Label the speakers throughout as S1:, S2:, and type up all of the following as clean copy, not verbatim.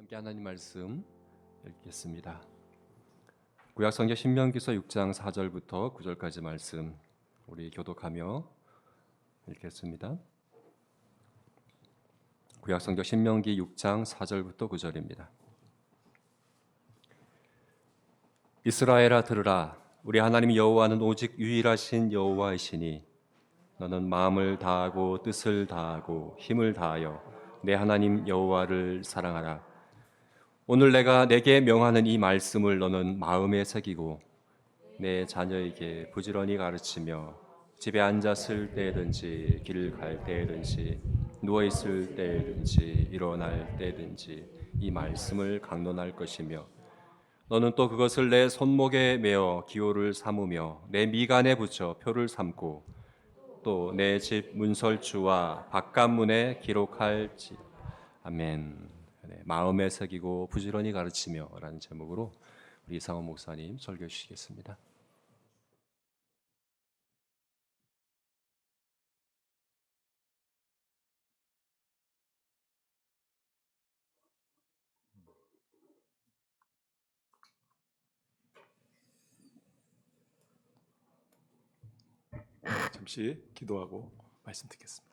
S1: 함께 하나님 말씀 읽겠습니다. 구약성경 신명기서 6장 4절부터 9절까지 말씀 우리 교독하며 읽겠습니다. 구약성경 신명기 6장 4절부터 9절입니다. 이스라엘아 들으라. 우리 하나님 여호와는 오직 유일하신 여호와이시니 너는 마음을 다하고 뜻을 다하고 힘을 다하여 내 하나님 여호와를 사랑하라. 오늘 내가 내게 명하는 이 말씀을 너는 마음에 새기고 내 자녀에게 부지런히 가르치며 집에 앉았을 때든지 길을 갈 때든지 누워 있을 때든지 일어날 때든지 이 말씀을 강론할 것이며 너는 또 그것을 내 손목에 메어 기호를 삼으며 내 미간에 붙여 표를 삼고 또 내 집 문설주와 바깥문에 기록할지. 아멘. 네, 마음에 새기고 부지런히 가르치며 라는 제목으로 우리 이상원 목사님 설교해 주시겠습니다.
S2: 잠시 기도하고 말씀 듣겠습니다.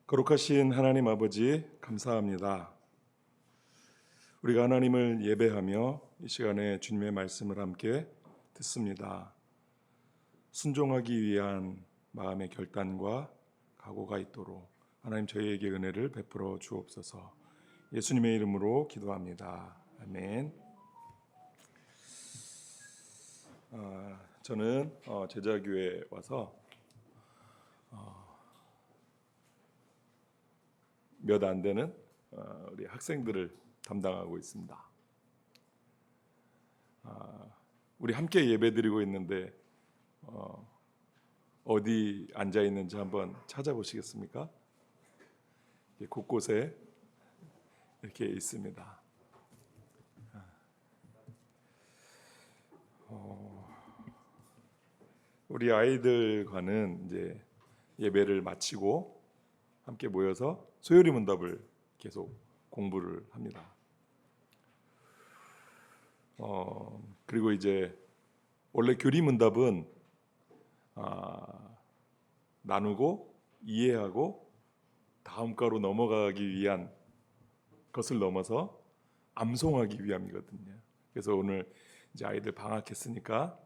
S2: 거룩하신 하나님 아버지 감사합니다. 우리가 하나님을 예배하며 이 시간에 주님의 말씀을 함께 듣습니다. 순종하기 위한 마음의 결단과 각오가 있도록 하나님 저희에게 은혜를 베풀어 주옵소서. 예수님의 이름으로 기도합니다. 아멘. 저는 제자교회에 와서 몇 안 되는 우리 학생들을 담당하고 있습니다. 우리 함께 예배드리고 있는데 어디 앉아 있는지 한번 찾아보시겠습니까? 곳곳에 이렇게 있습니다. 우리 아이들과는 이제 예배를 마치고 함께 모여서 소요리 문답을 계속 공부를 합니다. 그리고 이제 원래 교리 문답은 나누고 이해하고 다음 과로 넘어가기 위한 것을 넘어서 암송하기 위함이거든요. 그래서 오늘 이제 아이들 방학했으니까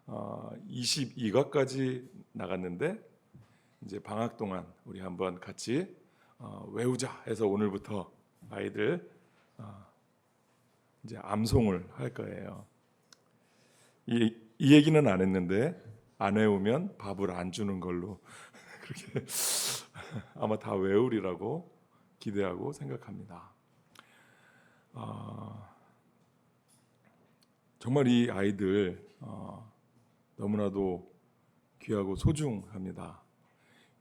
S2: 22과까지 나갔는데 이제 방학 동안 우리 한번 같이 외우자 해서 오늘부터 아이들 이제 암송을 할 거예요. 이 얘기는 안 했는데 안 외우면 밥을 안 주는 걸로 그렇게 아마 다 외우리라고 기대하고 생각합니다. 정말 이 아이들 너무나도 귀하고 소중합니다.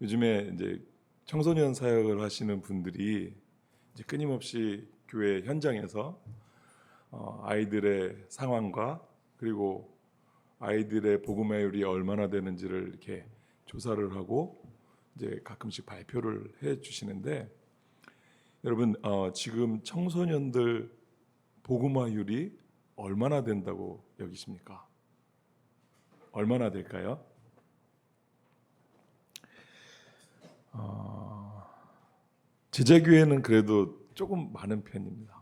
S2: 요즘에 이제 청소년 사역을 하시는 분들이 이제 끊임없이 교회 현장에서 아이들의 상황과 그리고 아이들의 복음화율이 얼마나 되는지를 이렇게 조사를 하고 이제 가끔씩 발표를 해 주시는데 여러분 지금 청소년들 복음화율이 얼마나 된다고 여기십니까? 얼마나 될까요? 제자교회는 그래도 조금 많은 편입니다.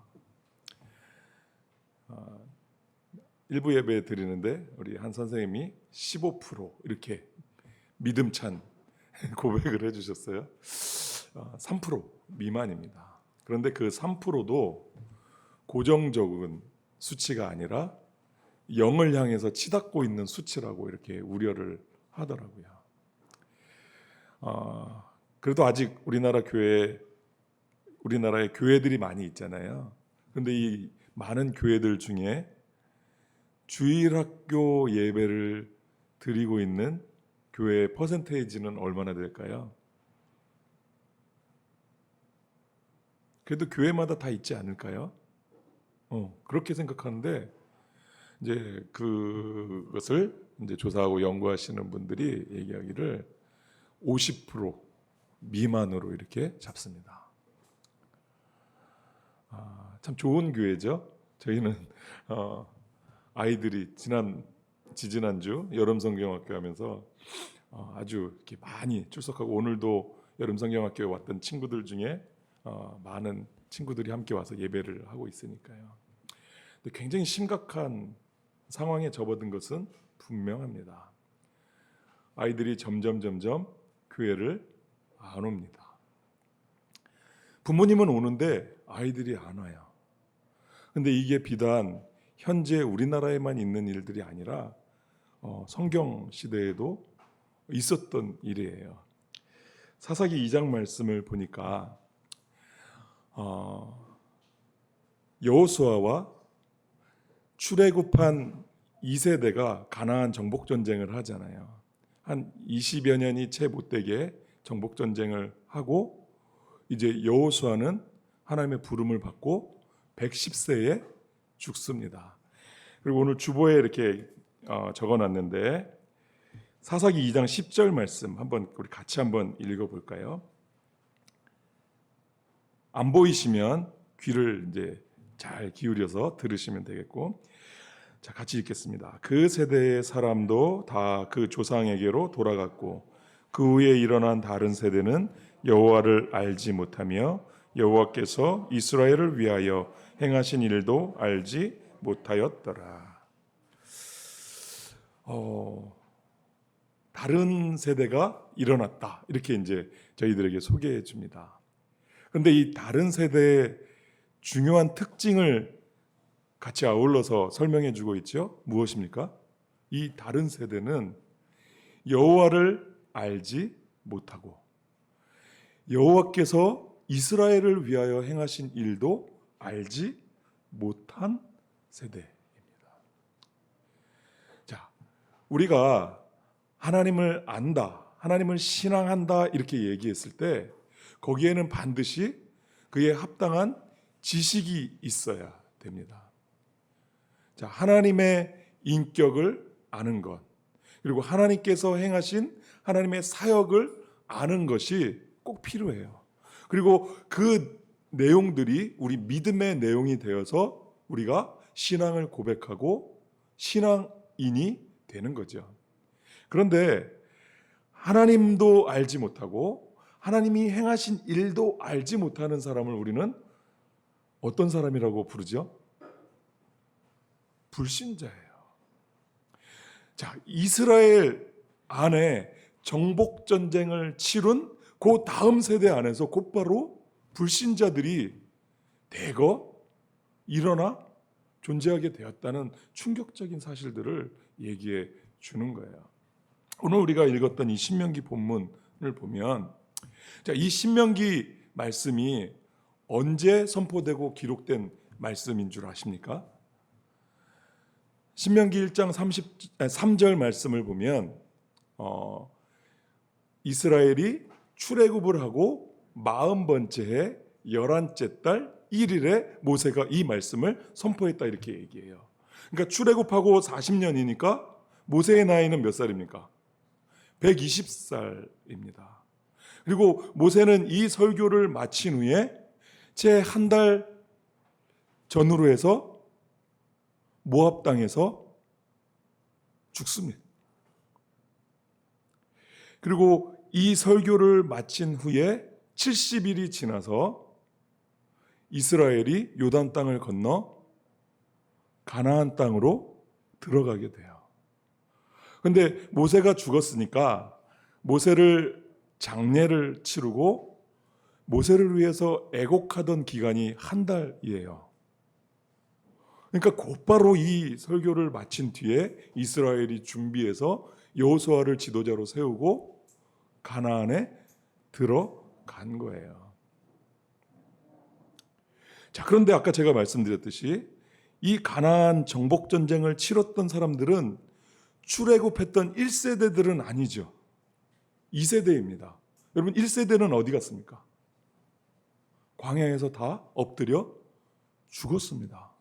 S2: 일부 예배 드리는데 우리 한 선생님이 15% 이렇게 믿음찬 고백을 해주셨어요. 3% 미만입니다. 그런데 그 3%도 고정적인 수치가 아니라 0을 향해서 치닫고 있는 수치라고 이렇게 우려를 하더라고요. 그래도 아직 우리나라에 교회들이 많이 있잖아요. 그런데 이 많은 교회들 중에 주일학교 예배를 드리고 있는 교회의 퍼센테이지는 얼마나 될까요? 그래도 교회마다 다 있지 않을까요? 그렇게 생각하는데 이제 그것을 이제 조사하고 연구하시는 분들이 얘기하기를 50% 미만으로 이렇게 잡습니다. 참 좋은 교회죠. 저희는 아이들이 지지난주 여름 성경학교 하면서 아주 이렇게 많이 출석하고, 오늘도 여름 성경학교에 왔던 친구들 중에 많은 친구들이 함께 와서 예배를 하고 있으니까요. 근데 굉장히 심각한 상황에 접어든 것은 분명합니다. 아이들이 점점 교회를 안 옵니다. 부모님은 오는데 아이들이 안 와요. 근데 이게 비단 현재 우리나라에만 있는 일들이 아니라 성경 시대에도 있었던 일이에요. 사사기 2장 말씀을 보니까 여호수아와 출애굽한 2세대가 가나안 정복 전쟁을 하잖아요. 한 20여 년이 채 못되게 정복 전쟁을 하고, 이제 여호수아는 하나님의 부름을 받고 110세에 죽습니다. 그리고 오늘 주보에 이렇게 적어놨는데, 사사기 2장 10절 말씀 우리 같이 한번 읽어볼까요? 안 보이시면 귀를 이제 잘 기울여서 들으시면 되겠고, 자, 같이 읽겠습니다. 그 세대의 사람도 다 그 조상에게로 돌아갔고, 그 후에 일어난 다른 세대는 여호와를 알지 못하며 여호와께서 이스라엘을 위하여 행하신 일도 알지 못하였더라. 다른 세대가 일어났다, 이렇게 이제 저희들에게 소개해 줍니다. 그런데 이 다른 세대의 중요한 특징을 같이 아울러서 설명해 주고 있죠. 무엇입니까? 이 다른 세대는 여호와를 알지 못하고 여호와께서 이스라엘을 위하여 행하신 일도 알지 못한 세대입니다. 자, 우리가 하나님을 안다, 하나님을 신앙한다 이렇게 얘기했을 때 거기에는 반드시 그에 합당한 지식이 있어야 됩니다. 자, 하나님의 인격을 아는 것, 그리고 하나님께서 행하신 하나님의 사역을 아는 것이 꼭 필요해요. 그리고 그 내용들이 우리 믿음의 내용이 되어서 우리가 신앙을 고백하고 신앙인이 되는 거죠. 그런데 하나님도 알지 못하고 하나님이 행하신 일도 알지 못하는 사람을 우리는 어떤 사람이라고 부르죠? 불신자예요. 자, 이스라엘 안에 정복 전쟁을 치룬 그 다음 세대 안에서 곧바로 불신자들이 대거 일어나 존재하게 되었다는 충격적인 사실들을 얘기해 주는 거예요. 오늘 우리가 읽었던 이 신명기 본문을 보면, 자, 이 신명기 말씀이 언제 선포되고 기록된 말씀인 줄 아십니까? 신명기 1장 3절 말씀을 보면 이스라엘이 출애굽을 하고 40번째 해 11째 달 1일에 모세가 이 말씀을 선포했다, 이렇게 얘기해요. 그러니까 출애굽하고 40년이니까 모세의 나이는 몇 살입니까? 120살입니다. 그리고 모세는 이 설교를 마친 후에 채 한 달 전후로 해서 모압 땅에서 죽습니다. 그리고 이 설교를 마친 후에 70일이 지나서 이스라엘이 요단 땅을 건너 가나안 땅으로 들어가게 돼요. 그런데 모세가 죽었으니까 모세를 장례를 치르고 모세를 위해서 애곡하던 기간이 한 달이에요. 그러니까 곧바로 이 설교를 마친 뒤에 이스라엘이 준비해서 여호수아를 지도자로 세우고 가나안에 들어간 거예요. 자, 그런데 아까 제가 말씀드렸듯이 이 가나안 정복 전쟁을 치렀던 사람들은 출애굽했던 1세대들은 아니죠. 2세대입니다. 여러분, 1세대는 어디 갔습니까? 광야에서 다 엎드려 죽었습니다.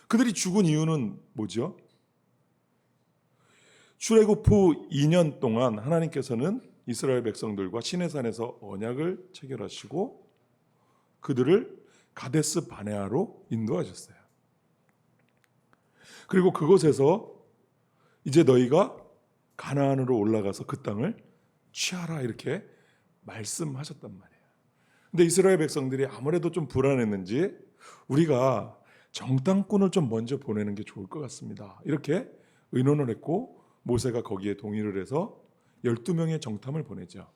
S2: 그들이 죽은 이유는 뭐죠? 출애굽 후 2년 동안 하나님께서는 이스라엘 백성들과 시내산에서 언약을 체결하시고 그들을 가데스 바네아로 인도하셨어요. 그리고 그곳에서 이제 너희가 가나안으로 올라가서 그 땅을 취하라 이렇게 말씀하셨단 말이에요. 근데 이스라엘 백성들이 아무래도 좀 불안했는지 우리가 정탐꾼을 좀 먼저 보내는 게 좋을 것 같습니다. 이렇게 의논을 했고 모세가 거기에 동의를 해서 12명의 정탐을 보내죠.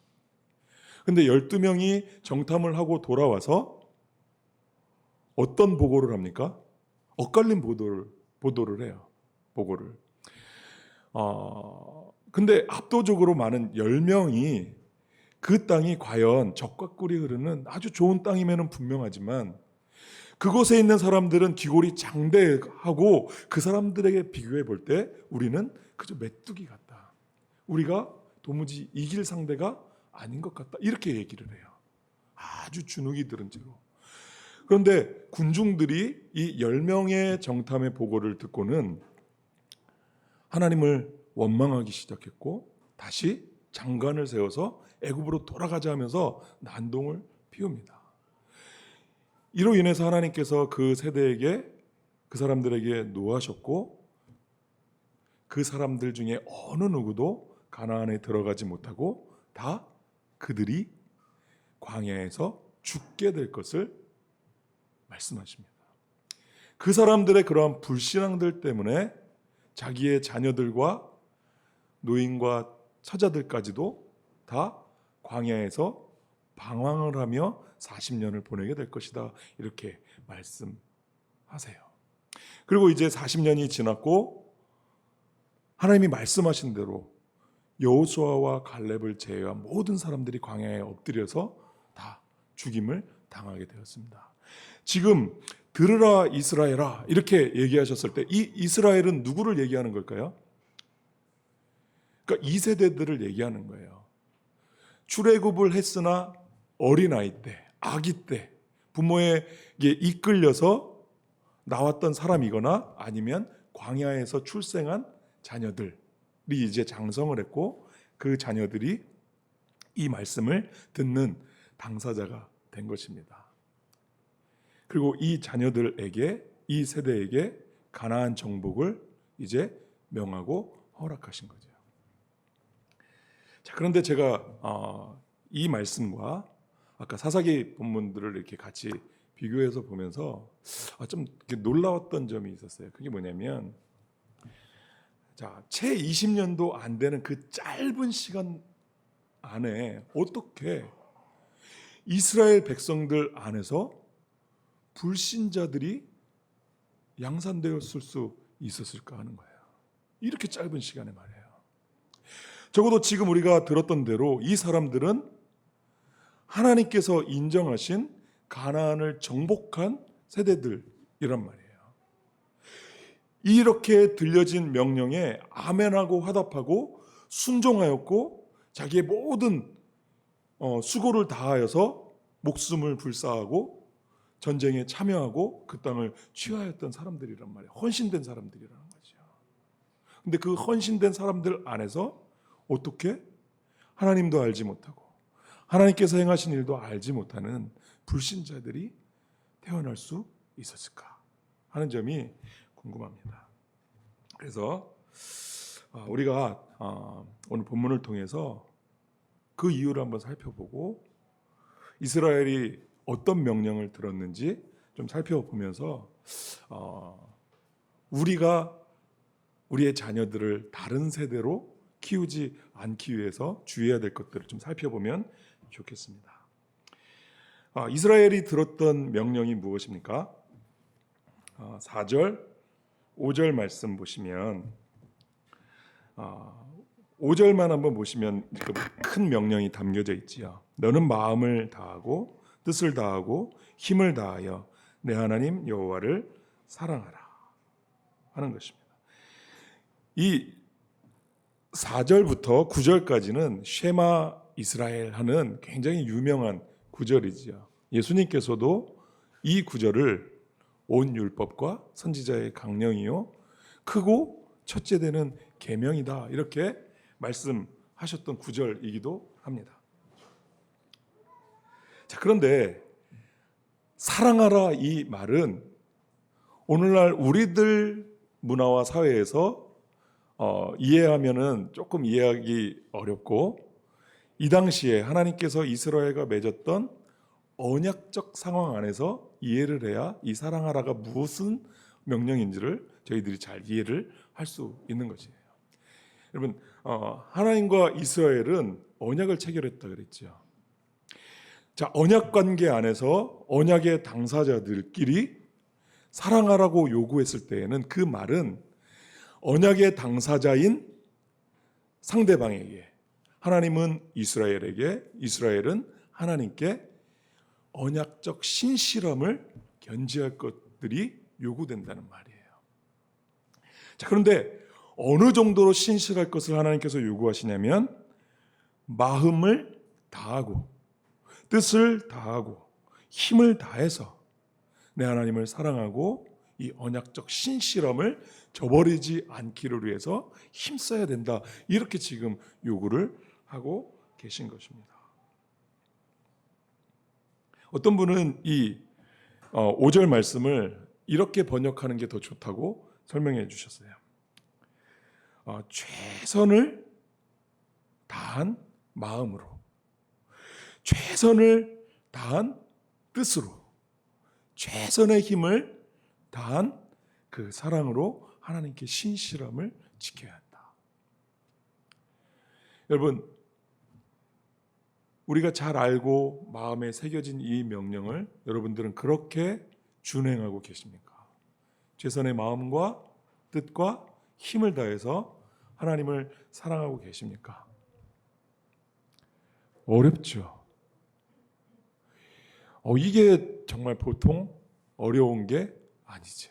S2: 근데 12명이 정탐을 하고 돌아와서 어떤 보고를 합니까? 엇갈린 보도를 해요. 보고를. 근데 압도적으로 많은 10명이 그 땅이 과연 적과 꿀이 흐르는 아주 좋은 땅임에는 분명하지만 그곳에 있는 사람들은 기골이 장대하고 그 사람들에게 비교해 볼 때 우리는 그저 메뚜기 같다. 우리가 도무지 이길 상대가 아닌 것 같다. 이렇게 얘기를 해요. 아주 주눅이 들은 채로. 그런데 군중들이 이 10명의 정탐의 보고를 듣고는 하나님을 원망하기 시작했고 다시 장관을 세워서 애굽으로 돌아가자 하면서 난동을 피웁니다. 이로 인해서 하나님께서 그 세대에게 그 사람들에게 노하셨고 그 사람들 중에 어느 누구도 가나안에 들어가지 못하고 다 그들이 광야에서 죽게 될 것을 말씀하십니다. 그 사람들의 그러한 불신앙들 때문에 자기의 자녀들과 노인과 처자들까지도 다 광야에서 방황을 하며 40년을 보내게 될 것이다. 이렇게 말씀하세요. 그리고 이제 40년이 지났고 하나님이 말씀하신 대로 여호수아와 갈렙을 제외한 모든 사람들이 광야에 엎드려서 다 죽임을 당하게 되었습니다. 지금 들으라 이스라엘아 이렇게 얘기하셨을 때 이 이스라엘은 누구를 얘기하는 걸까요? 그러니까 2세대들을 얘기하는 거예요. 출애굽을 했으나 어린아이 때, 아기 때 부모에게 이끌려서 나왔던 사람이거나 아니면 광야에서 출생한 자녀들이 이제 장성을 했고 그 자녀들이 이 말씀을 듣는 당사자가 된 것입니다. 그리고 이 자녀들에게 이 세대에게 가나안 정복을 이제 명하고 허락하신 거죠. 자, 그런데 제가 이 말씀과 아까 사사기 본문들을 이렇게 같이 비교해서 보면서 좀 놀라웠던 점이 있었어요. 그게 뭐냐면 자, 채 20년도 안 되는 그 짧은 시간 안에 어떻게 이스라엘 백성들 안에서 불신자들이 양산되었을 수 있었을까 하는 거예요. 이렇게 짧은 시간에 말이에요. 적어도 지금 우리가 들었던 대로 이 사람들은 하나님께서 인정하신 가나안을 정복한 세대들이란 말이에요. 이렇게 들려진 명령에 아멘하고 화답하고 순종하였고 자기의 모든 수고를 다하여서 목숨을 불사하고 전쟁에 참여하고 그 땅을 취하였던 사람들이란 말이에요. 헌신된 사람들이라는 거죠. 근데 그 헌신된 사람들 안에서 어떻게 하나님도 알지 못하고 하나님께서 행하신 일도 알지 못하는 불신자들이 태어날 수 있었을까 하는 점이 궁금합니다. 그래서 우리가 오늘 본문을 통해서 그 이유를 한번 살펴보고 이스라엘이 어떤 명령을 들었는지 좀 살펴보면서 우리가 우리의 자녀들을 다른 세대로 키우지 않기 위해서 주의해야 될 것들을 좀 살펴보면 좋겠습니다. 이스라엘이 들었던 명령이 무엇입니까? 4절, 5절 말씀 보시면 5절만 한번 보시면 큰 명령이 담겨져 있지요. 너는 마음을 다하고 뜻을 다하고 힘을 다하여 내 하나님 여호와를 사랑하라 하는 것입니다. 이 4절부터 9절까지는 쉐마 이스라엘 하는 굉장히 유명한 구절이지요. 예수님께서도 이 구절을 온 율법과 선지자의 강령이요 크고 첫째 되는 계명이다 이렇게 말씀하셨던 구절이기도 합니다. 자, 그런데 사랑하라 이 말은 오늘날 우리들 문화와 사회에서 이해하면은 조금 이해하기 어렵고, 이 당시에 하나님께서 이스라엘과 맺었던 언약적 상황 안에서 이해를 해야 이 사랑하라가 무슨 명령인지를 저희들이 잘 이해를 할 수 있는 것이에요. 여러분, 하나님과 이스라엘은 언약을 체결했다 그랬죠. 자, 언약 관계 안에서 언약의 당사자들끼리 사랑하라고 요구했을 때에는 그 말은 언약의 당사자인 상대방에게, 하나님은 이스라엘에게, 이스라엘은 하나님께 언약적 신실함을 견지할 것들이 요구된다는 말이에요. 자, 그런데 어느 정도로 신실할 것을 하나님께서 요구하시냐면 마음을 다하고 뜻을 다하고 힘을 다해서 내 하나님을 사랑하고 이 언약적 신실함을 저버리지 않기를 위해서 힘써야 된다. 이렇게 지금 요구를 하고 계신 것입니다. 어떤 분은 이 5절 말씀을 이렇게 번역하는 게 더 좋다고 설명해 주셨어요. 최선을 다한 마음으로, 최선을 다한 뜻으로, 최선의 힘을 다한 그 사랑으로 하나님께 신실함을 지켜야 한다. 여러분, 우리가 잘 알고 마음에 새겨진 이 명령을 여러분들은 그렇게 준행하고 계십니까? 최선의 마음과 뜻과 힘을 다해서 하나님을 사랑하고 계십니까? 어렵죠. 이게 정말 보통 어려운 게 아니죠.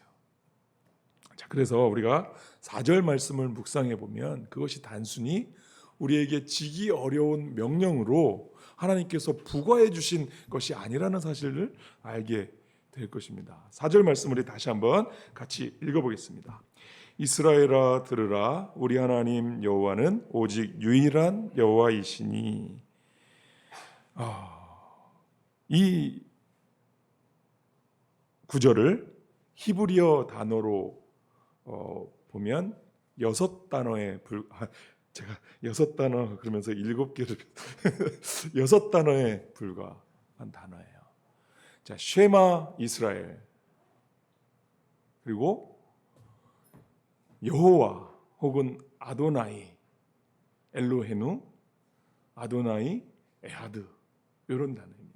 S2: 자, 그래서 우리가 4절 말씀을 묵상해 보면 그것이 단순히 우리에게 지기 어려운 명령으로 하나님께서 부과해 주신 것이 아니라는 사실을 알게 될 것입니다. 4절 말씀을 다시 한번 같이 읽어보겠습니다. 이스라엘아 들으라, 우리 하나님 여호와는 오직 유일한 여호와이시니. 이 구절을 히브리어 단어로 보면 6단어에 제가 6단어 그러면서 7개를 6단어에 불과한 단어예요. 자, 쉐마 이스라엘, 그리고 여호와 혹은 아도나이 엘로헤누, 아도나이 에하드, 이런 단어입니다.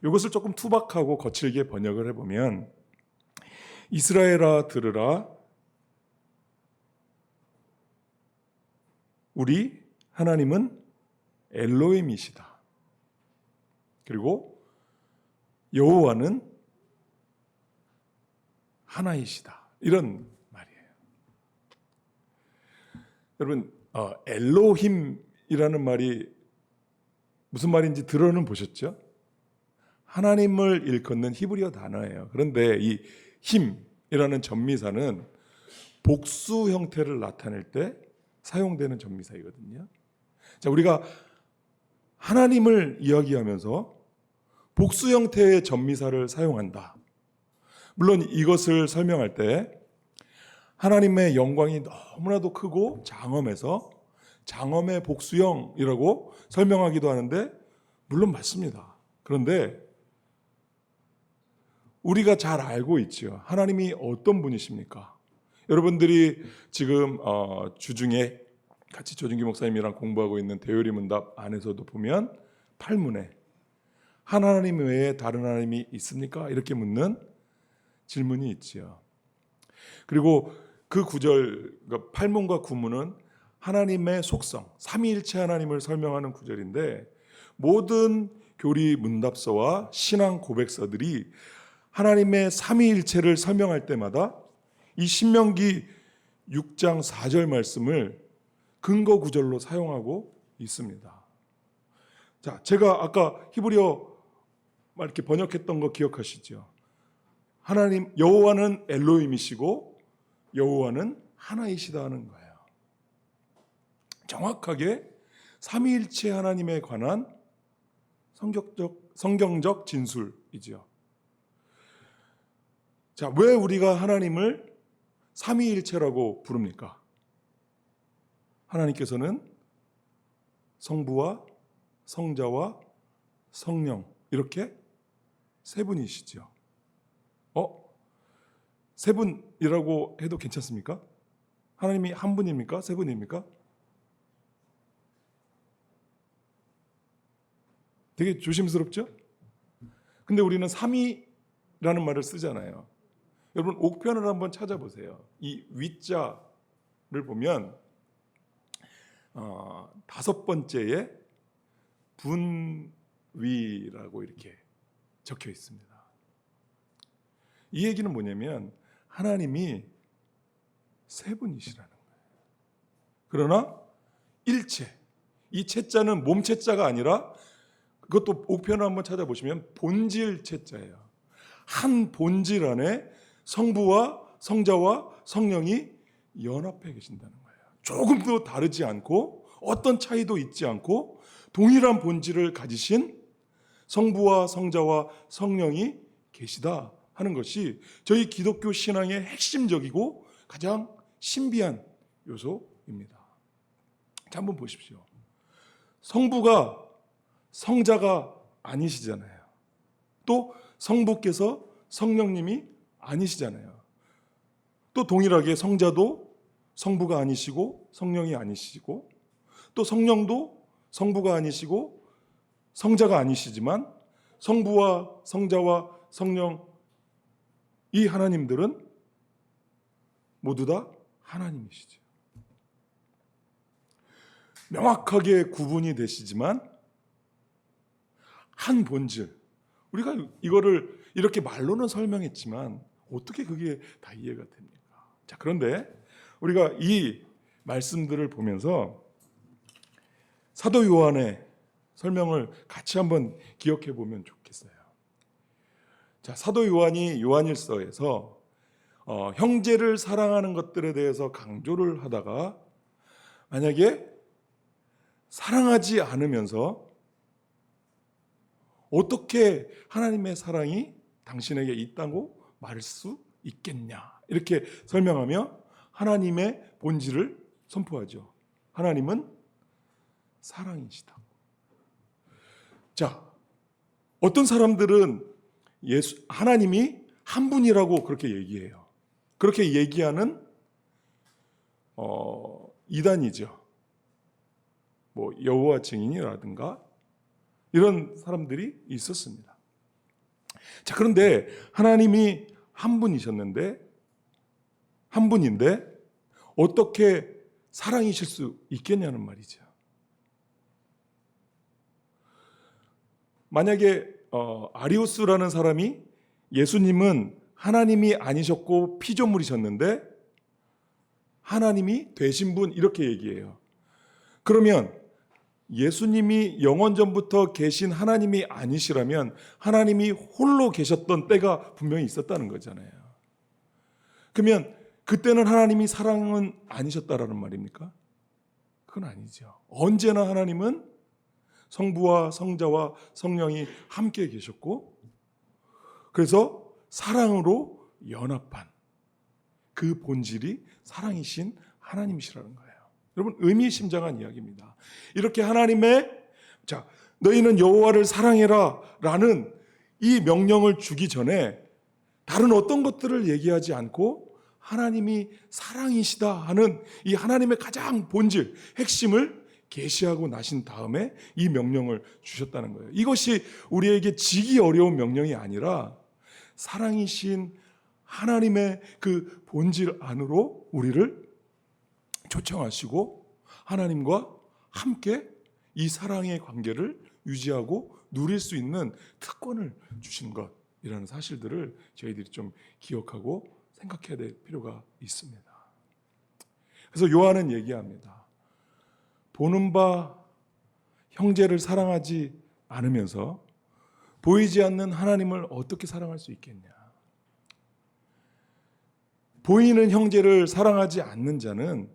S2: 이것을 조금 투박하고 거칠게 번역을 해보면 이스라엘아 들으라, 우리 하나님은 엘로힘이시다. 그리고 여호와는 하나이시다. 이런 말이에요. 여러분, 엘로힘이라는 말이 무슨 말인지 들어는 보셨죠? 하나님을 일컫는 히브리어 단어예요. 그런데 이 힘이라는 전미사는 복수 형태를 나타낼 때 사용되는 전미사이거든요. 자, 우리가 하나님을 이야기하면서 복수 형태의 전미사를 사용한다. 물론 이것을 설명할 때 하나님의 영광이 너무나도 크고 장엄해서 장엄의 복수형이라고 설명하기도 하는데, 물론 맞습니다. 그런데 우리가 잘 알고 있죠. 하나님이 어떤 분이십니까? 여러분들이 지금 주중에 같이 조준기 목사님이랑 공부하고 있는 대요리 문답 안에서도 보면 8문에 하나님 외에 다른 하나님이 있습니까? 이렇게 묻는 질문이 있지요. 그리고 그 구절, 8문과 9문은 하나님의 속성, 삼위일체 하나님을 설명하는 구절인데, 모든 교리 문답서와 신앙 고백서들이 하나님의 삼위일체를 설명할 때마다 이 신명기 6장 4절 말씀을 근거 구절로 사용하고 있습니다. 자, 제가 아까 히브리어 이렇게 번역했던 거 기억하시죠? 하나님 여호와는 엘로힘이시고 여호와는 하나이시다 하는 거예요. 정확하게 삼위일체 하나님에 관한 성경적 진술이죠. 자, 왜 우리가 하나님을 삼위일체라고 부릅니까? 하나님께서는 성부와 성자와 성령 이렇게 세 분이시죠. 세 분이라고 해도 괜찮습니까? 하나님이 한 분입니까? 세 분입니까? 되게 조심스럽죠? 근데 우리는 삼위라는 말을 쓰잖아요. 여러분 옥편을 한번 찾아보세요. 이 위자를 보면 다섯 번째에 분위라고 이렇게 적혀 있습니다. 이 얘기는 뭐냐면 하나님이 세 분이시라는 거예요. 그러나 일체, 이 채자는 몸채자가 아니라 그것도 옥편을 한번 찾아보시면 본질 채자예요. 한 본질 안에 성부와 성자와 성령이 연합해 계신다는 거예요. 조금도 다르지 않고 어떤 차이도 있지 않고 동일한 본질을 가지신 성부와 성자와 성령이 계시다 하는 것이 저희 기독교 신앙의 핵심적이고 가장 신비한 요소입니다. 자, 한번 보십시오. 성부가 성자가 아니시잖아요. 또 성부께서 성령님이 아니시잖아요. 또 동일하게 성자도 성부가 아니시고 성령이 아니시고 또 성령도 성부가 아니시고 성자가 아니시지만 성부와 성자와 성령 이 하나님들은 모두 다 하나님이시죠. 명확하게 구분이 되시지만 한 본질. 우리가 이거를 이렇게 말로는 설명했지만 어떻게 그게 다 이해가 됩니까? 자, 그런데 우리가 이 말씀들을 보면서 사도 요한의 설명을 같이 한번 기억해 보면 좋겠어요. 자, 사도 요한이 요한일서에서 형제를 사랑하는 것들에 대해서 강조를 하다가 만약에 사랑하지 않으면서 어떻게 하나님의 사랑이 당신에게 있다고 말할 수 있겠냐 이렇게 설명하며 하나님의 본질을 선포하죠. 하나님은 사랑이시다. 자, 어떤 사람들은 하나님이 한 분이라고 그렇게 얘기해요. 그렇게 얘기하는 이단이죠. 뭐 여호와 증인이라든가 이런 사람들이 있었습니다. 자, 그런데 하나님이 한 분이셨는데 한 분인데 어떻게 사랑이실 수 있겠냐는 말이죠. 만약에 아리우스라는 사람이 예수님은 하나님이 아니셨고 피조물이셨는데 하나님이 되신 분 이렇게 얘기해요. 그러면 예수님이 영원전부터 계신 하나님이 아니시라면 하나님이 홀로 계셨던 때가 분명히 있었다는 거잖아요. 그러면 그때는 하나님이 사랑은 아니셨다라는 말입니까? 그건 아니죠. 언제나 하나님은 성부와 성자와 성령이 함께 계셨고 그래서 사랑으로 연합한 그 본질이 사랑이신 하나님이시라는 거예요. 여러분 의미심장한 이야기입니다. 이렇게 하나님의 자 너희는 여호와를 사랑해라 라는 이 명령을 주기 전에 다른 어떤 것들을 얘기하지 않고 하나님이 사랑이시다 하는 이 하나님의 가장 본질, 핵심을 계시하고 나신 다음에 이 명령을 주셨다는 거예요. 이것이 우리에게 지기 어려운 명령이 아니라 사랑이신 하나님의 그 본질 안으로 우리를 초청하시고 하나님과 함께 이 사랑의 관계를 유지하고 누릴 수 있는 특권을 주신 것이라는 사실들을 저희들이 좀 기억하고 생각해야 될 필요가 있습니다. 그래서 요한은 얘기합니다. 보는 바 형제를 사랑하지 않으면서 보이지 않는 하나님을 어떻게 사랑할 수 있겠냐? 보이는 형제를 사랑하지 않는 자는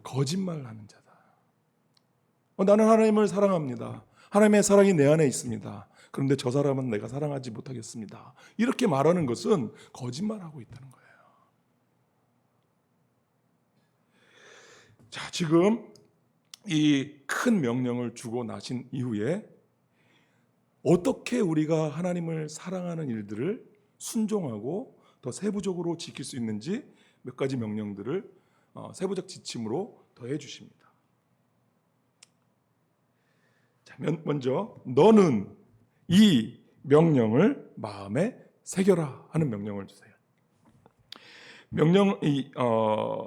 S2: 거짓말하는 자다. 나는 하나님을 사랑합니다. 하나님의 사랑이 내 안에 있습니다. 그런데 저 사람은 내가 사랑하지 못하겠습니다. 이렇게 말하는 것은 거짓말하고 있다는 거예요. 자, 지금 이 큰 명령을 주고 나신 이후에 어떻게 우리가 하나님을 사랑하는 일들을 순종하고 더 세부적으로 지킬 수 있는지 몇 가지 명령들을 세부적 지침으로 더해 주십니다. 자, 먼저 너는 이 명령을 마음에 새겨라 하는 명령을 주세요.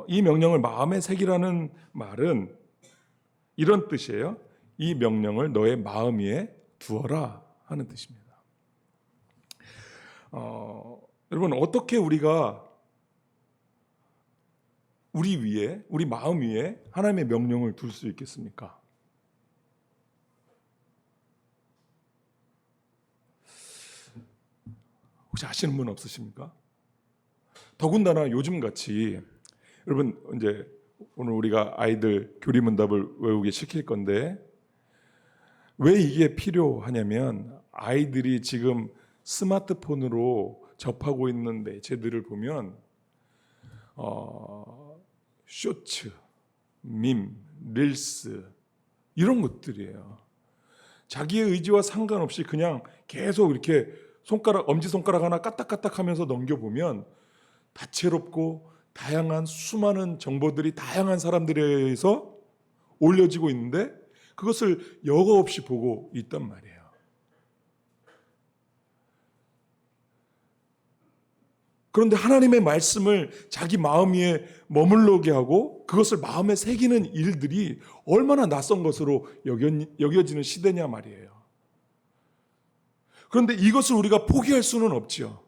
S2: 이 명령을 마음에 새기라는 말은 이런 뜻이에요. 이 명령을 너의 마음 위에 두어라 하는 뜻입니다. 여러분, 어떻게 우리가 우리 마음 위에 하나님의 명령을 둘 수 있겠습니까? 혹시 아시는 분 없으십니까? 더군다나 요즘같이, 여러분 이제 오늘 우리가 아이들 교리문답을 외우게 시킬 건데, 왜 이게 필요하냐면 아이들이 지금 스마트폰으로 접하고 있는 매체들을 보면 쇼츠, 밈, 릴스 이런 것들이에요. 자기의 의지와 상관없이 그냥 계속 이렇게 엄지손가락 하나 까딱까딱하면서 넘겨보면 다채롭고 다양한 수많은 정보들이 다양한 사람들에 의해서 올려지고 있는데 그것을 여과 없이 보고 있단 말이에요. 그런데 하나님의 말씀을 자기 마음 위에 머물러게 하고 그것을 마음에 새기는 일들이 얼마나 낯선 것으로 여겨지는 시대냐 말이에요. 그런데 이것을 우리가 포기할 수는 없죠.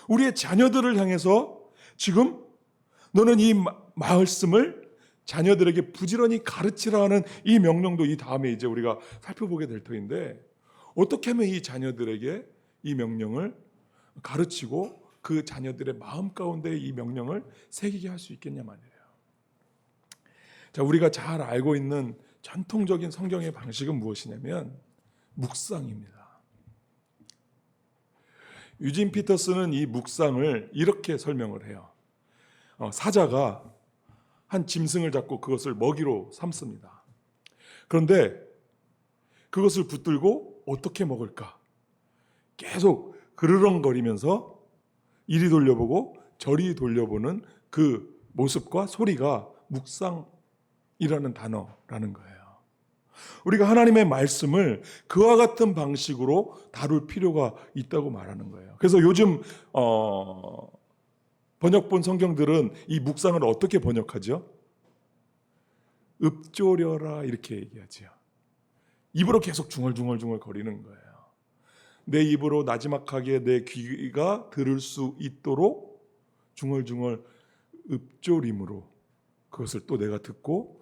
S2: 우리의 자녀들을 향해서 지금 너는 이 말씀을 자녀들에게 부지런히 가르치라 하는 이 명령도 이 다음에 이제 우리가 살펴보게 될 터인데, 어떻게 하면 이 자녀들에게 이 명령을 가르치고 그 자녀들의 마음 가운데 이 명령을 새기게 할 수 있겠냐 말이에요. 자, 우리가 잘 알고 있는 전통적인 성경의 방식은 무엇이냐면 묵상입니다. 유진 피터스는 이 묵상을 이렇게 설명을 해요. 사자가 한 짐승을 잡고 그것을 먹이로 삼습니다. 그런데 그것을 붙들고 어떻게 먹을까? 계속 그르렁거리면서 이리 돌려보고 저리 돌려보는 그 모습과 소리가 묵상이라는 단어라는 거예요. 우리가 하나님의 말씀을 그와 같은 방식으로 다룰 필요가 있다고 말하는 거예요. 그래서 요즘 번역본 성경들은 이 묵상을 어떻게 번역하죠? 읊조려라 이렇게 얘기하죠. 입으로 계속 중얼중얼 거리는 거예요. 내 입으로 나지막하게 내 귀가 들을 수 있도록 중얼중얼 읊조림으로 그것을 또 내가 듣고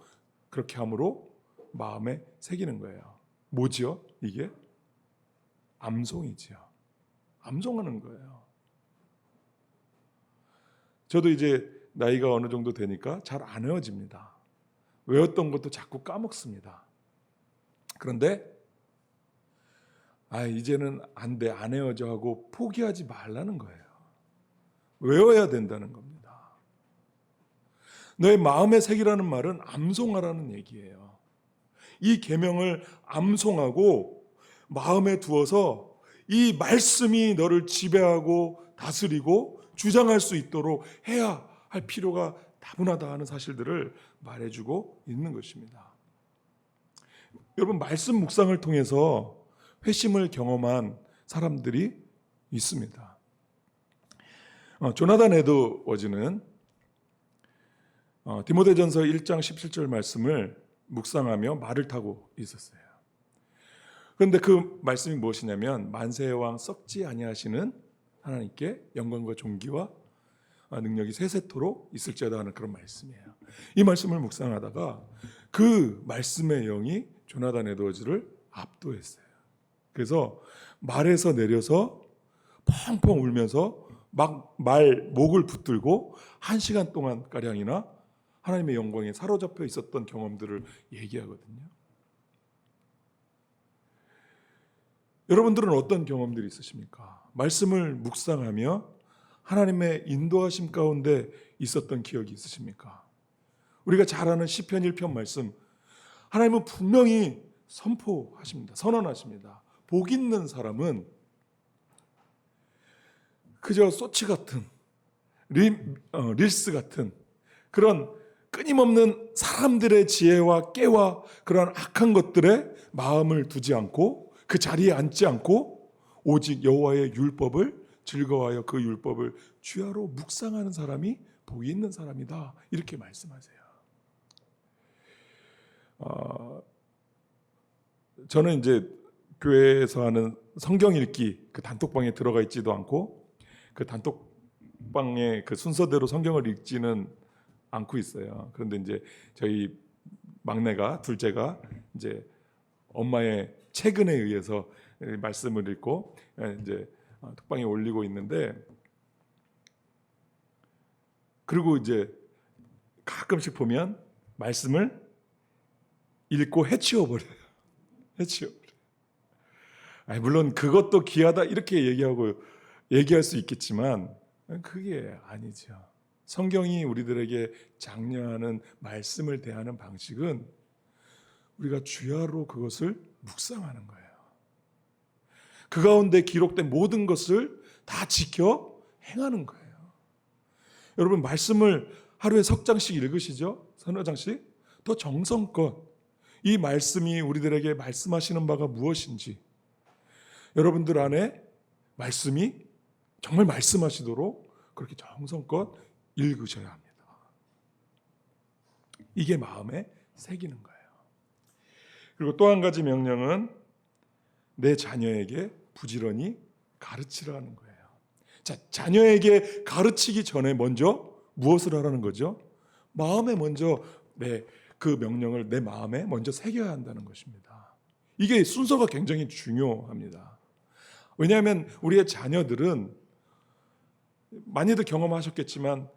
S2: 그렇게 함으로 마음에 새기는 거예요. 뭐지요? 이게 암송이지요. 암송하는 거예요. 저도 이제 나이가 어느 정도 되니까 잘 안 외워집니다. 외웠던 것도 자꾸 까먹습니다. 그런데 이제는 안 돼, 안 외워져 하고 포기하지 말라는 거예요. 외워야 된다는 겁니다. 너의 마음에 새기라는 말은 암송하라는 얘기예요. 이 계명을 암송하고 마음에 두어서 이 말씀이 너를 지배하고 다스리고 주장할 수 있도록 해야 할 필요가 다분하다 하는 사실들을 말해주고 있는 것입니다. 여러분, 말씀 묵상을 통해서 회심을 경험한 사람들이 있습니다. 조나단 에드워즈는 디모데전서 1장 17절 말씀을 묵상하며 말을 타고 있었어요. 그런데 그 말씀이 무엇이냐면 만세의 왕 썩지 아니하시는 하나님께 영광과 존귀와 능력이 세세토록 있을지어다 하는 그런 말씀이에요. 이 말씀을 묵상하다가 그 말씀의 영이 조나단 에드워즈를 압도했어요. 그래서 말에서 내려서 펑펑 울면서 막 목을 붙들고 1시간 동안 가량이나 하나님의 영광에 사로잡혀 있었던 경험들을 얘기하거든요. 여러분들은 어떤 경험들이 있으십니까? 말씀을 묵상하며 하나님의 인도하심 가운데 있었던 기억이 있으십니까? 우리가 잘 아는 시편 1편 말씀, 하나님은 분명히 선포하십니다. 선언하십니다. 복 있는 사람은 그저 소치 같은 릴스 같은 그런 끊임없는 사람들의 지혜와 깨와 그런 악한 것들에 마음을 두지 않고 그 자리에 앉지 않고 오직 여호와의 율법을 즐거워하여 그 율법을 주야로 묵상하는 사람이 복이 있는 사람이다. 이렇게 말씀하세요. 저는 이제 교회에서 하는 성경 읽기 그 단톡방에 들어가 있지도 않고 그 단톡방의 그 순서대로 성경을 읽지는 않고 있어요. 그런데 이제 저희 막내가 둘째가 이제 엄마의 채근에 의해서 말씀을 읽고 이제 톡방에 올리고 있는데, 그리고 이제 가끔씩 보면 말씀을 읽고 해치워 버려요. 물론 그것도 귀하다 이렇게 얘기할 수 있겠지만 그게 아니죠. 성경이 우리들에게 장려하는 말씀을 대하는 방식은 우리가 주야로 그것을 묵상하는 거예요. 그 가운데 기록된 모든 것을 다 지켜 행하는 거예요. 여러분, 말씀을 하루에 석 장씩 읽으시죠? 서너 장씩? 더 정성껏 이 말씀이 우리들에게 말씀하시는 바가 무엇인지 여러분들 안에 말씀이 정말 말씀하시도록 그렇게 정성껏 읽으셔야 합니다. 이게 마음에 새기는 거예요. 그리고 또 한 가지 명령은 내 자녀에게 부지런히 가르치라는 거예요. 자, 자녀에게 가르치기 전에 먼저 무엇을 하라는 거죠? 마음에 먼저 그 명령을 내 마음에 먼저 새겨야 한다는 것입니다. 이게 순서가 굉장히 중요합니다. 왜냐하면 우리의 자녀들은 많이들 경험하셨겠지만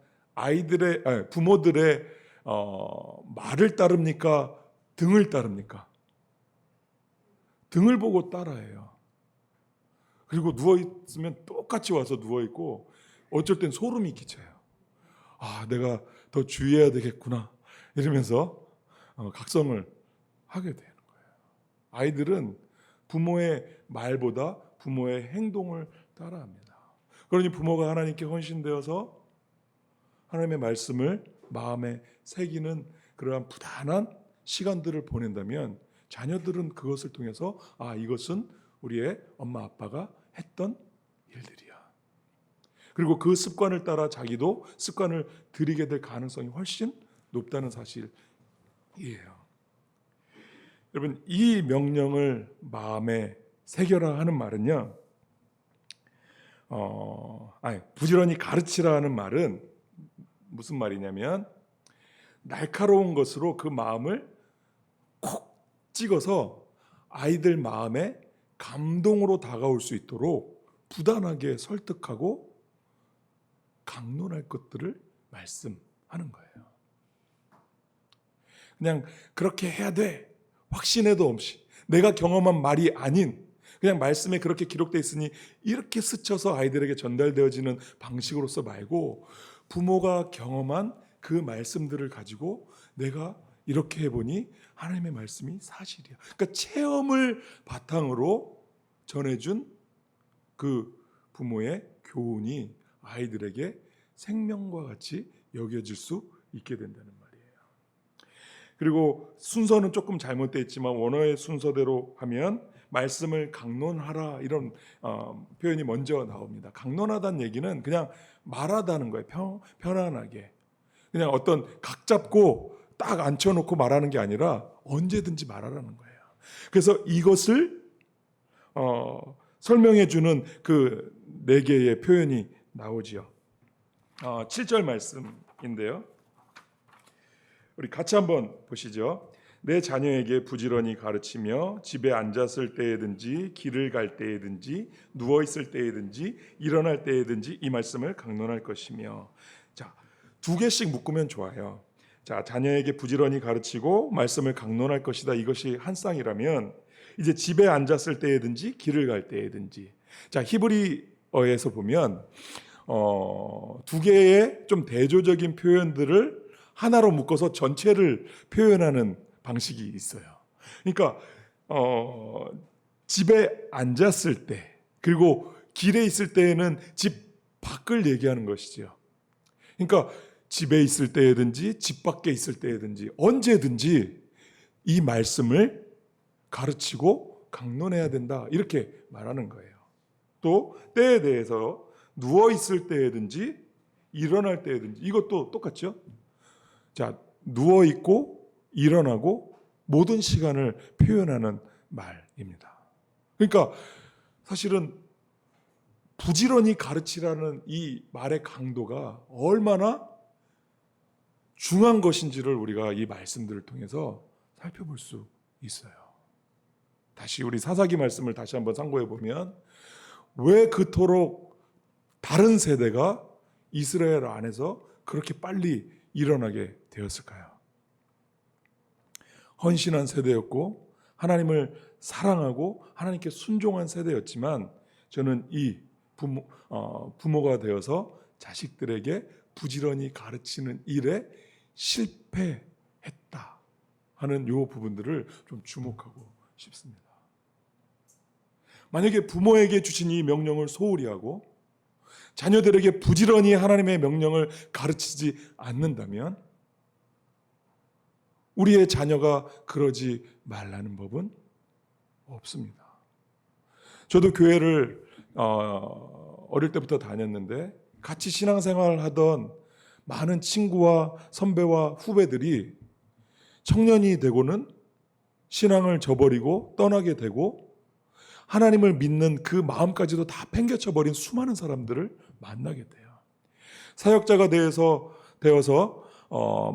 S2: 부모들의 말을 따릅니까? 등을 따릅니까? 등을 보고 따라해요. 그리고 누워있으면 똑같이 와서 누워있고 어쩔 땐 소름이 끼쳐요. 내가 더 주의해야 되겠구나 이러면서 각성을 하게 되는 거예요. 아이들은 부모의 말보다 부모의 행동을 따라합니다. 그러니 부모가 하나님께 헌신되어서 하나님의 말씀을 마음에 새기는 그러한 부단한 시간들을 보낸다면 자녀들은 그것을 통해서 이것은 우리의 엄마 아빠가 했던 일들이야. 그리고 그 습관을 따라 자기도 습관을 들이게 될 가능성이 훨씬 높다는 사실이에요. 여러분, 이 명령을 마음에 새겨라 하는 말은요, 부지런히 가르치라 하는 말은 무슨 말이냐면 날카로운 것으로 그 마음을 콕 찍어서 아이들 마음에 감동으로 다가올 수 있도록 부단하게 설득하고 강론할 것들을 말씀하는 거예요. 그냥 그렇게 해야 돼 확신에도 없이 내가 경험한 말이 아닌 그냥 말씀에 그렇게 기록되어 있으니 이렇게 스쳐서 아이들에게 전달되어지는 방식으로서 말고 부모가 경험한 그 말씀들을 가지고 내가 이렇게 해보니 하나님의 말씀이 사실이야. 그러니까 체험을 바탕으로 전해준 그 부모의 교훈이 아이들에게 생명과 같이 여겨질 수 있게 된다는 말이에요. 그리고 순서는 조금 잘못되어 있지만 원어의 순서대로 하면 말씀을 강론하라 이런 표현이 먼저 나옵니다. 강론하다는 얘기는 그냥 말하다는 거예요. 편안하게. 그냥 어떤 각 잡고 딱 앉혀놓고 말하는 게 아니라 언제든지 말하라는 거예요. 그래서 이것을 설명해 주는 그 4개의 표현이 나오지요. 7절 말씀인데요. 우리 같이 한번 보시죠. 내 자녀에게 부지런히 가르치며 집에 앉았을 때에든지 길을 갈 때에든지 누워 있을 때에든지 일어날 때에든지 이 말씀을 강론할 것이며. 자, 2개씩 묶으면 좋아요. 자, 자녀에게 부지런히 가르치고 말씀을 강론할 것이다. 이것이 한 쌍이라면 이제 집에 앉았을 때든지 길을 갈 때든지. 자, 히브리어에서 보면 두 개의 좀 대조적인 표현들을 하나로 묶어서 전체를 표현하는 방식이 있어요. 그러니까 집에 앉았을 때, 그리고 길에 있을 때에는 집 밖을 얘기하는 것이죠. 그러니까 집에 있을 때든지 집 밖에 있을 때든지 언제든지 이 말씀을 가르치고 강론해야 된다, 이렇게 말하는 거예요. 또 때에 대해서 누워 있을 때든지 일어날 때든지, 이것도 똑같죠. 자, 누워 있고 일어나고 모든 시간을 표현하는 말입니다. 그러니까 사실은 부지런히 가르치라는 이 말의 강도가 얼마나 중요한 것인지를 우리가 이 말씀들을 통해서 살펴볼 수 있어요. 다시 우리 사사기 말씀을 다시 한번 상고해 보면, 왜 그토록 다른 세대가 이스라엘 안에서 그렇게 빨리 일어나게 되었을까요? 헌신한 세대였고 하나님을 사랑하고 하나님께 순종한 세대였지만, 저는 이 부모가 되어서 자식들에게 부지런히 가르치는 일에 실패했다 하는 이 부분들을 좀 주목하고 싶습니다. 만약에 부모에게 주신 이 명령을 소홀히 하고 자녀들에게 부지런히 하나님의 명령을 가르치지 않는다면 우리의 자녀가 그러지 말라는 법은 없습니다. 저도 교회를 어릴 때부터 다녔는데 같이 신앙생활을 하던 많은 친구와 선배와 후배들이 청년이 되고는 신앙을 저버리고 떠나게 되고 하나님을 믿는 그 마음까지도 다 팽개쳐버린 수많은 사람들을 만나게 돼요. 사역자가 되어서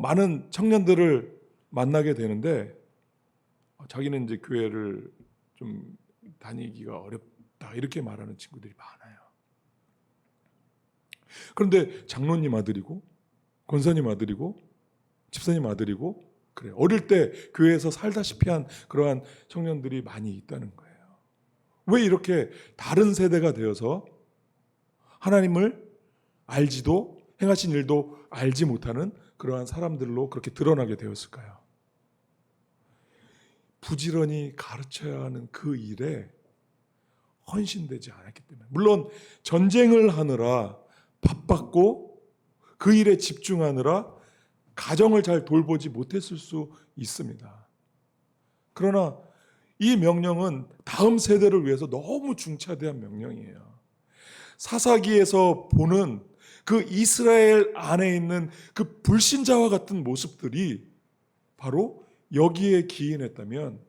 S2: 많은 청년들을 만나게 되는데 자기는 이제 교회를 좀 다니기가 어렵다, 이렇게 말하는 친구들이 많아요. 그런데 장로님 아들이고 권사님 아들이고 집사님 아들이고, 그래, 어릴 때 교회에서 살다시피 한 그러한 청년들이 많이 있다는 거예요. 왜 이렇게 다른 세대가 되어서 하나님을 알지도 행하신 일도 알지 못하는 그러한 사람들로 그렇게 드러나게 되었을까요? 부지런히 가르쳐야 하는 그 일에 헌신되지 않았기 때문에. 물론 전쟁을 하느라 바빴고 그 일에 집중하느라 가정을 잘 돌보지 못했을 수 있습니다. 그러나 이 명령은 다음 세대를 위해서 너무 중차대한 명령이에요. 사사기에서 보는 그 이스라엘 안에 있는 그 불신자와 같은 모습들이 바로 여기에 기인했다면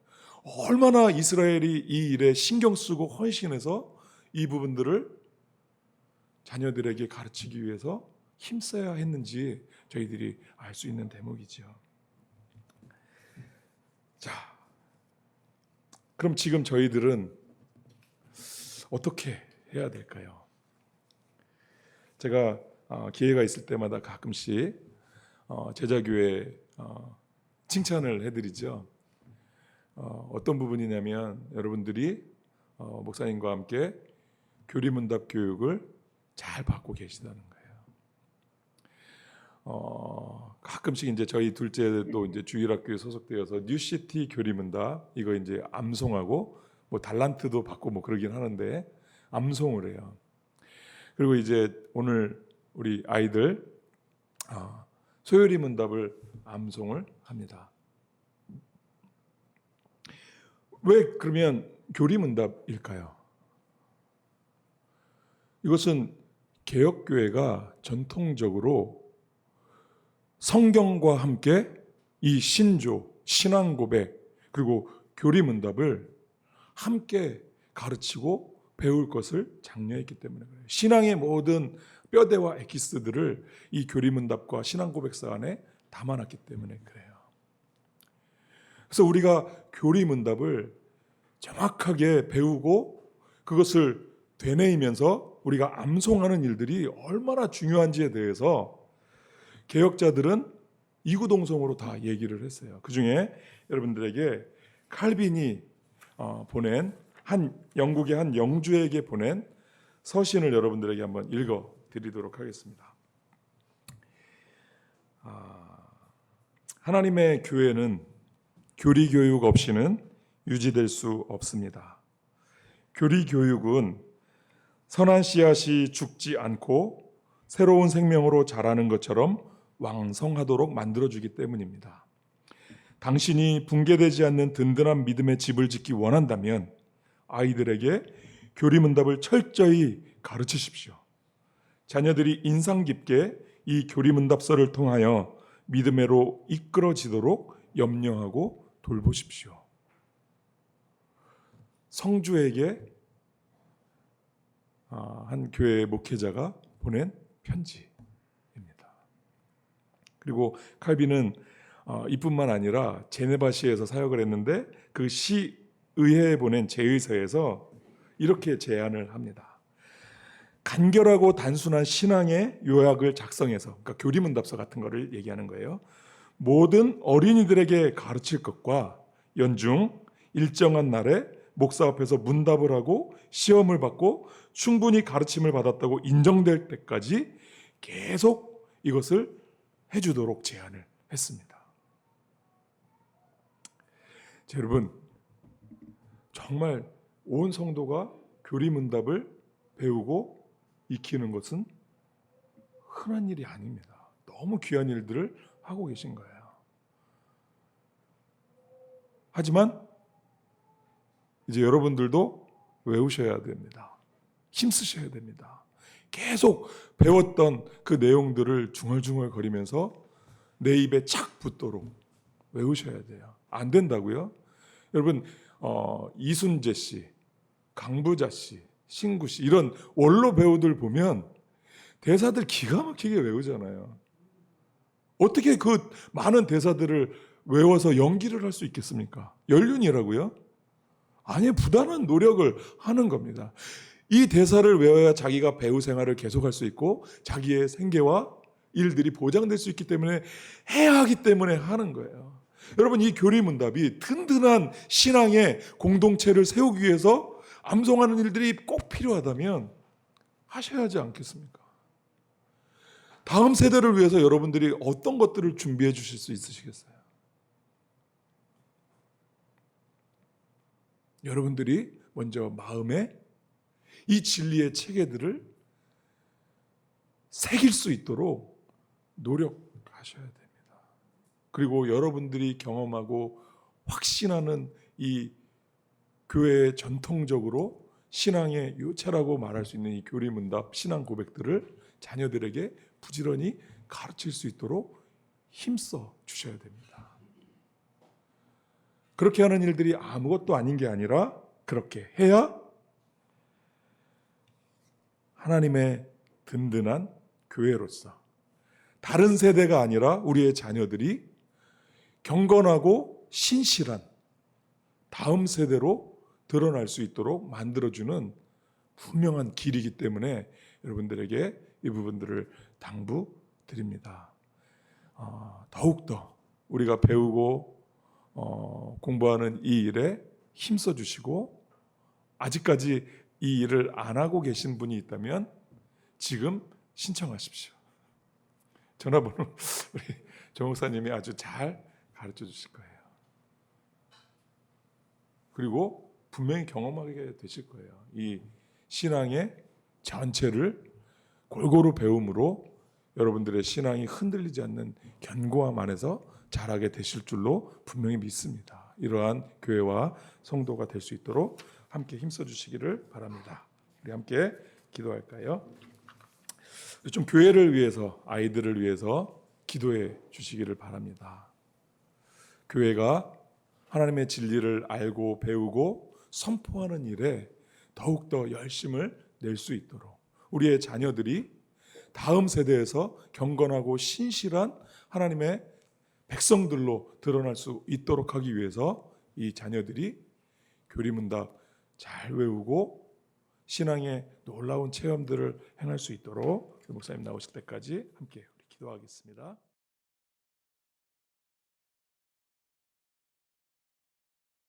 S2: 얼마나 이스라엘이 이 일에 신경 쓰고 헌신해서 이 부분들을 자녀들에게 가르치기 위해서 힘써야 했는지 저희들이 알 수 있는 대목이죠. 자, 그럼 지금 저희들은 어떻게 해야 될까요? 제가 기회가 있을 때마다 가끔씩 제자교회 칭찬을 해드리죠. 어떤 부분이냐면 여러분들이 목사님과 함께 교리문답 교육을 잘 받고 계시다는 거예요. 가끔씩 이제 저희 둘째도 이제 주일학교에 소속되어서 뉴시티 교리문답 이거 이제 암송하고 뭐 달란트도 받고 뭐 그러긴 하는데 암송을 해요. 그리고 이제 오늘 우리 아이들 소요리 문답을 암송을 합니다. 왜 그러면 교리문답일까요? 이것은 개혁교회가 전통적으로 성경과 함께 이 신조, 신앙고백, 그리고 교리문답을 함께 가르치고 배울 것을 장려했기 때문에 그래요. 신앙의 모든 뼈대와 엑기스들을 이 교리문답과 신앙고백서 안에 담아놨기 때문에 그래요. 그래서 우리가 교리문답을 정확하게 배우고 그것을 되뇌이면서 우리가 암송하는 일들이 얼마나 중요한지에 대해서 개혁자들은 이구동성으로 다 얘기를 했어요. 그 중에 여러분들에게 칼빈이 보낸 영국의 한 영주에게 보낸 서신을 여러분들에게 한번 읽어 드리도록 하겠습니다. 하나님의 교회는 교리 교육 없이는 유지될 수 없습니다. 교리 교육은 선한 씨앗이 죽지 않고 새로운 생명으로 자라는 것처럼 왕성하도록 만들어주기 때문입니다. 당신이 붕괴되지 않는 든든한 믿음의 집을 짓기 원한다면 아이들에게 교리문답을 철저히 가르치십시오. 자녀들이 인상 깊게 이 교리문답서를 통하여 믿음으로 이끌어지도록 염려하고 돌보십시오. 성주에게 한 교회 목회자가 보낸 편지입니다. 그리고 칼빈은 이뿐만 아니라 제네바시에서 사역을 했는데 그 시의회에 보낸 제의서에서 이렇게 제안을 합니다. 간결하고 단순한 신앙의 요약을 작성해서, 그러니까 교리문답서 같은 거를 얘기하는 거예요. 모든 어린이들에게 가르칠 것과 연중 일정한 날에 목사 앞에서 문답을 하고 시험을 받고 충분히 가르침을 받았다고 인정될 때까지 계속 이것을 해주도록 제안을 했습니다. 자, 여러분, 정말 온 성도가 교리문답을 배우고 익히는 것은 흔한 일이 아닙니다. 너무 귀한 일들을 하고 계신 거예요. 하지만 이제 여러분들도 외우셔야 됩니다. 힘쓰셔야 됩니다. 계속 배웠던 그 내용들을 중얼중얼 거리면서 내 입에 착 붙도록 외우셔야 돼요. 안 된다고요? 여러분, 이순재 씨, 강부자 씨, 신구 씨 이런 원로 배우들 보면 대사들 기가 막히게 외우잖아요. 어떻게 그 많은 대사들을 외워서 연기를 할 수 있겠습니까? 연륜이라고요? 아니, 부단한 노력을 하는 겁니다. 이 대사를 외워야 자기가 배우 생활을 계속할 수 있고 자기의 생계와 일들이 보장될 수 있기 때문에 해야 하기 때문에 하는 거예요. 여러분, 이 교리문답이 든든한 신앙의 공동체를 세우기 위해서 암송하는 일들이 꼭 필요하다면 하셔야 하지 않겠습니까? 다음 세대를 위해서 여러분들이 어떤 것들을 준비해 주실 수 있으시겠어요? 여러분들이 먼저 마음에 이 진리의 체계들을 새길 수 있도록 노력하셔야 됩니다. 그리고 여러분들이 경험하고 확신하는 이 교회의 전통적으로 신앙의 요체라고 말할 수 있는 이 교리문답 신앙 고백들을 자녀들에게 부지런히 가르칠 수 있도록 힘써 주셔야 됩니다. 그렇게 하는 일들이 아무것도 아닌 게 아니라 그렇게 해야 하나님의 든든한 교회로서 다른 세대가 아니라 우리의 자녀들이 경건하고 신실한 다음 세대로 드러날 수 있도록 만들어주는 분명한 길이기 때문에 여러분들에게 이 부분들을 당부드립니다. 더욱더 우리가 배우고 공부하는 이 일에 힘써 주시고 아직까지 이 일을 안 하고 계신 분이 있다면 지금 신청하십시오. 전화번호 우리 조 목사님이 아주 잘 가르쳐 주실 거예요. 그리고 분명히 경험하게 되실 거예요. 이 신앙의 전체를 골고루 배움으로 여러분들의 신앙이 흔들리지 않는 견고함 안에서 자라게 되실 줄로 분명히 믿습니다. 이러한 교회와 성도가 될 수 있도록 함께 힘써 주시기를 바랍니다. 우리 함께 기도할까요? 좀 교회를 위해서, 아이들을 위해서 기도해 주시기를 바랍니다. 교회가 하나님의 진리를 알고 배우고 선포하는 일에 더욱더 열심을 낼 수 있도록 우리의 자녀들이 다음 세대에서 경건하고 신실한 하나님의 백성들로 드러날 수 있도록 하기 위해서 이 자녀들이 교리문답 잘 외우고 신앙의 놀라운 체험들을 행할 수 있도록 목사님 나오실 때까지 함께 기도하겠습니다.